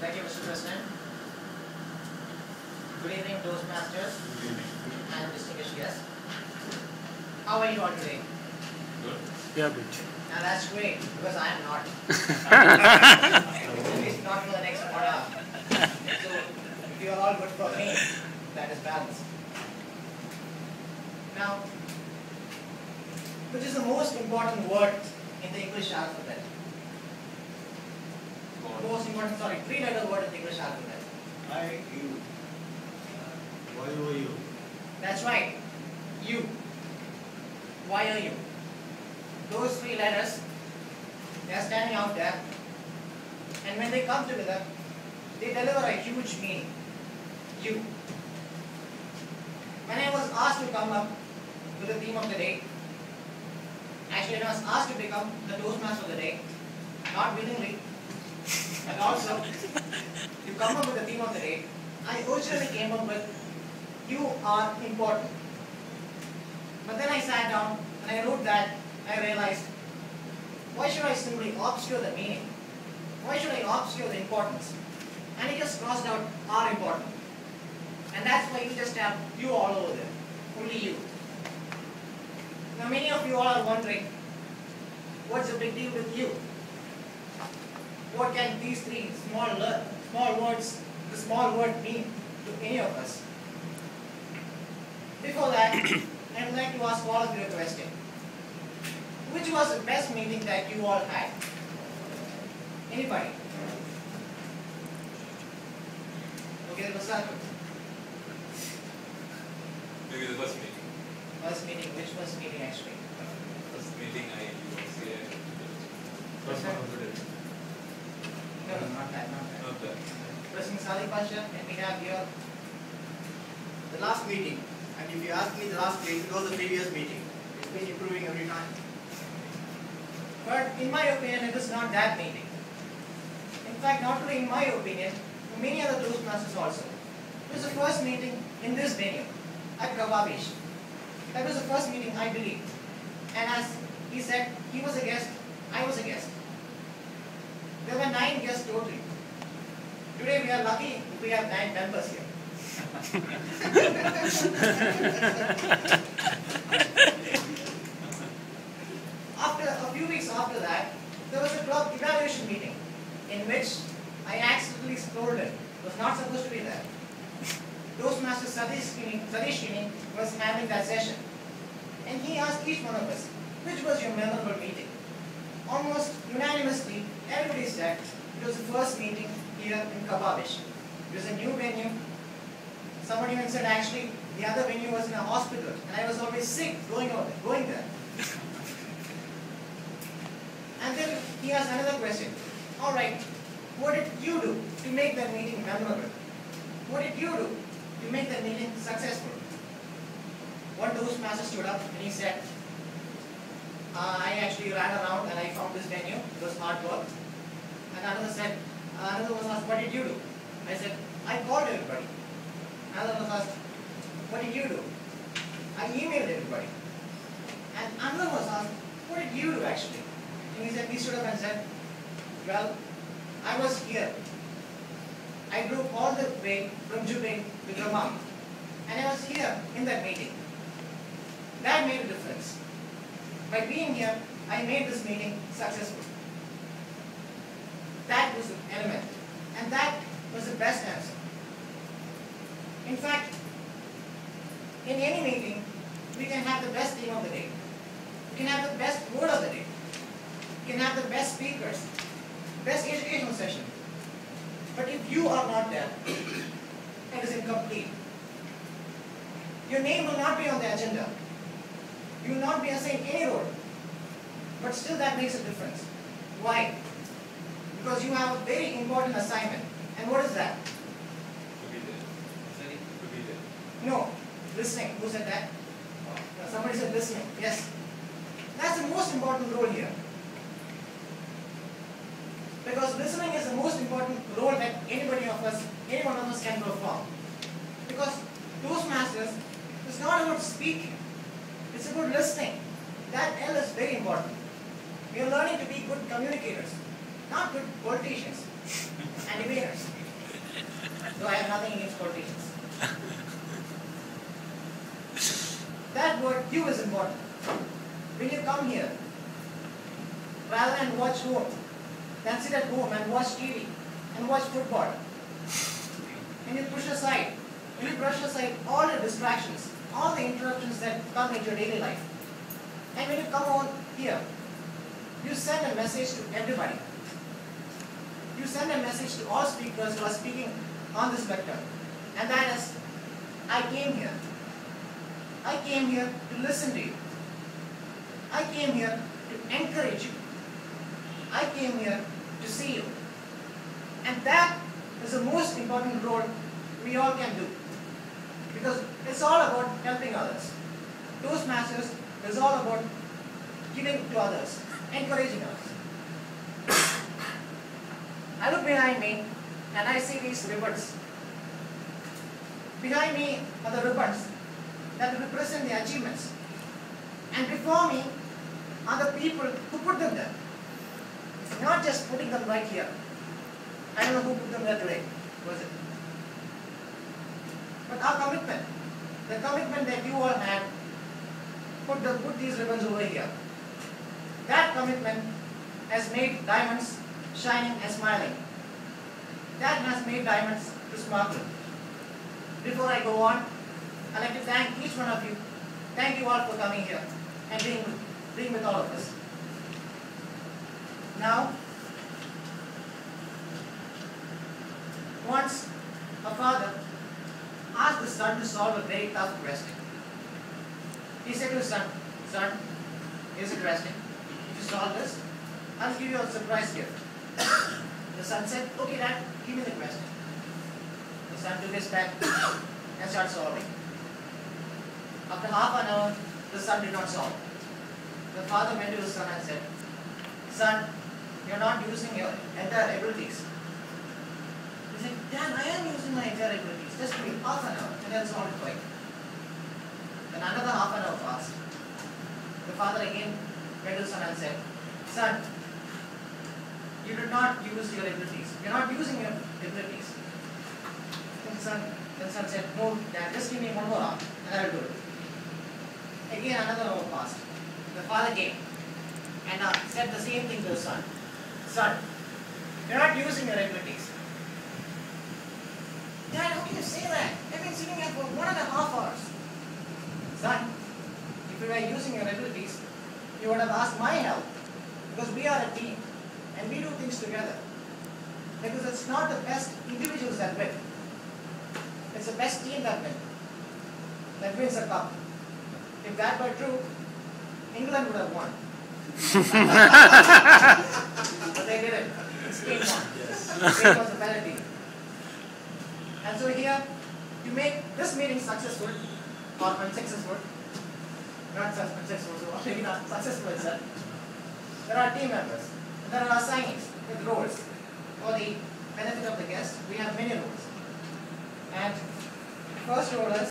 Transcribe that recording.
Thank you, Mr. President. Good evening, Toastmasters and distinguished guests. How are you all today? Good. Yeah, good. Now that's great, because I am not. At least not for the next 1 hour. So, if you are all good for me, that is balanced. Now, which is the most important word in the English alphabet? Most important, sorry, 3-letter word in the English alphabet. I-U. Y-O-U. That's right. U. Why are you? Those 3 letters, they are standing out there. And when they come together, they deliver a huge meaning. U. When I was asked to come up with the theme of the day, actually I was asked to become the Toastmaster of the day, not willingly, but also to come up with the theme of the day, I originally came up with you are important. But then I sat down and I wrote that, I realized, why should I simply obscure the meaning? Why should I obscure the importance? And I just crossed out are important. And that's why you just have you all over there. Only you. Now many of you all are wondering, what's the big deal with you? What can these 3 small words, the small word mean to any of us? Before that, I would like to ask all of you a question. Which was the best meeting that you all had? Anybody? Okay, what's that? Maybe the first meeting. First meeting, which first meeting actually? First meeting was here. First one one? of the day. No, not that. Not that. President Salih Pasha, and we have here The last meeting, and if you ask me the last meeting, it was the previous meeting. It's been improving every time. But in my opinion, it is not that meeting. In fact, not only in my opinion, many other Toastmasters also. It was the first meeting in this venue, at Kababish. That was the first meeting, I believe. And as he said, he was a guest, I was a guest. There were 9 guests totally. Today we are lucky if we have 9 members here. A few weeks after that, there was a club evaluation meeting in which I accidentally scolded. Was not supposed to be there. Toastmaster Sadish was having that session. And he asked each one of us, which was your memorable meeting? Almost unanimously, everybody said it was the first meeting here in Kababish. It was a new venue. Somebody even said actually the other venue was in a hospital and I was always sick going there. And then he asked another question. Alright, what did you do to make that meeting memorable? What did you do to make that meeting successful? One Toastmaster stood up and he said, I actually ran around and I found this venue. It was hard work. And another was asked, what did you do? I said, I called everybody. Another was asked, what did you do? I emailed everybody. And another was asked, what did you do actually? And he stood up and said, well, I was here. I drove all the way from Jubail to Dammam. And I was here in that meeting. That made a difference. By being here, I made this meeting successful. That was the element. And that was the best answer. In fact, in any meeting, we can have the best theme of the day. We can have the best word of the day. We can have the best speakers, best educational session. But if you are not there, it is incomplete. Your name will not be on the agenda. You will not be assigned any role. But still that makes a difference. Why? Because you have a very important assignment. And what is that? To be there. Sorry? To be there. No. Listening. Who said that? Somebody said listening. Yes. That's the most important role here. Because listening is the most important role that any one of us can perform. Because Toastmasters is not about speaking. It's about listening. That L is very important. We are learning to be good communicators, not good politicians and debaters. So I have nothing against politicians. That word you is important. When you come here, rather than watch home, then sit at home and watch TV and watch football. And you brush aside all the distractions, all the interruptions that come into your daily life. And when you come on here, you send a message to everybody. You send a message to all speakers who are speaking on this lecture. And that is, I came here. I came here to listen to you. I came here to encourage you. I came here to see you. And that is the most important role we all can do. Because it's all about helping others. Toastmasters is all about giving to others, encouraging others. I look behind me and I see these ribbons. Behind me are the ribbons that represent the achievements. And before me are the people who put them there. Not just putting them right here. I don't know who put them there today, was it? But our commitment, the commitment that you all had, put these ribbons over here. That commitment has made diamonds shining and smiling. That has made diamonds to sparkle. Before I go on, I'd like to thank each one of you. Thank you all for coming here and being with all of us. Now, once a father asked his son to solve a very tough question. He said to his son, "Son, here's a question. If you solve this, I'll give you a surprise gift." The son said, "Okay, Dad, give me the question." The son took his pen and started solving. After half an hour, the son did not solve. The father went to his son and said, "Son, you're not using your entire abilities." He said, "Dad, I am using my entire abilities. Just give me half an hour and I'll solve it for you." Then another half an hour passed. The father again went to his son and said, "Son, you did not use your abilities. You're not using your abilities." The son said, "No, Dad, just give me one more hour and I will do it." Again another hour passed. The father came and said the same thing to his son. "Son, you're not using your abilities." "Dad, how can you say that? I've been sitting here for 1.5 hours." "Son, if you were using your abilities, you would have asked my help. Because we are a team and we do things together. Because it's not the best individuals that win. It's the best team that wins a cup. If that were true, England would have won." But they didn't. Spain won. Spain was a better team. And so here, to make this meeting successful or unsuccessful, not successful, so maybe not successful itself, there are team members. And there are assignees with roles. For the benefit of the guests, we have many roles. And the first role is